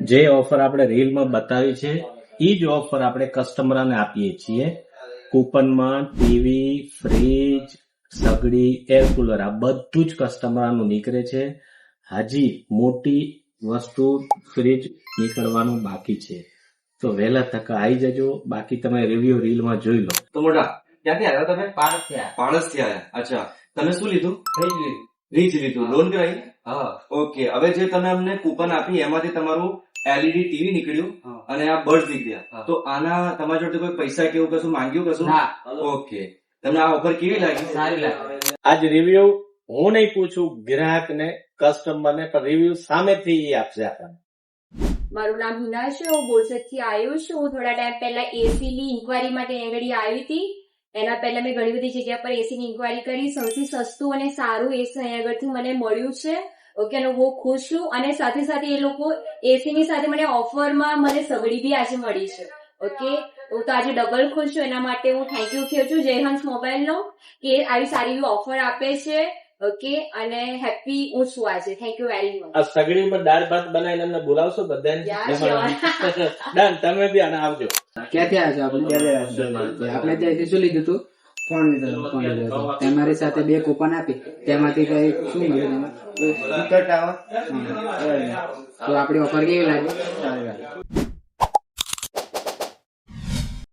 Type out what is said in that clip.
જે ઓફર આપણે રીલમાં બતાવી છે એ જ ઓફર આપણે કસ્ટમરને આપીએ છીએ. કૂપનમાં ટીવી, ફ્રીજ, સગડી, એર કુલર આ બધું જ કસ્ટમરનું નીકળે છે. હજી મોટી વસ્તુ ફ્રીજ નીકળવાનું બાકી છે, તો વહેલા તક આવી જજો. બાકી તમે રિવ્યુ રીલમાં જોઈ લો. તો મોટા ક્યાંથી આવ્યા તમે? પાણસ થી આવ્યા. અચ્છા, તમે શું લીધું? ફ્રીજ લીધું. લોન કરાવી? હા. ઓકે, હવે જે તમે અમને કૂપન આપી એમાંથી તમારું LED ટીવી નીકળ્યું અને આ બર્ડ નીકળ્યા. તો આના તમારા જોડે કોઈ પૈસા કેવું કશું માંગ્યું કશું? ઓકે, તમને આ ઓફર કેવી લાગી? સારી લાગી. આજ રિવ્યુ હું નહીં પૂછું ગ્રાહકને, કસ્ટમરને, પણ રિવ્યુ સામેથી આપશે આપણને. મારું નામ હિના છે, હું બોરસદ થી આવ્યું છું. હું થોડા ટાઈમ પહેલા એસી ની ઇન્કવાયરી માટે આગળ આવી હતી. એના પહેલા મેં ઘણી બધી જગ્યા પર એસી ની ઇન્કવાયરી કરી. સૌથી સસ્તું અને સારું એસી અહીં આગળથી મને મળ્યું છે. ઓકે, હું બહુ ખુશ છું. અને સાથે સાથે એ લોકો એસી ની સાથે મને ઓફરમાં મને સગડી બી આજે મળી છે. ઓકે, હું તો આજે ડબલ ખુશ છું. એના માટે હું થેન્ક યુ કહું છું જયહંસ મોબાઈલ નો, કે આવી સારી એવી ઓફર આપે છે. ઓકે, અને હેપી હું છું આજે. Thank you very much. આ સગડી પર દાળ ભાત બનાવીને અમને બોલાવશો બધાને? ડન, તમે બી આને આવજો. ક્યાંથી આવ્યા છો આપણે? આપણે ત્યાંથી શું લીધું હતું? ફોન લીધો. તમારી સાથે 2 કૂપન આપી, તેમાંથી કઈ શું મળ્યું? તો આપણી ઓફર કેવી લાગી?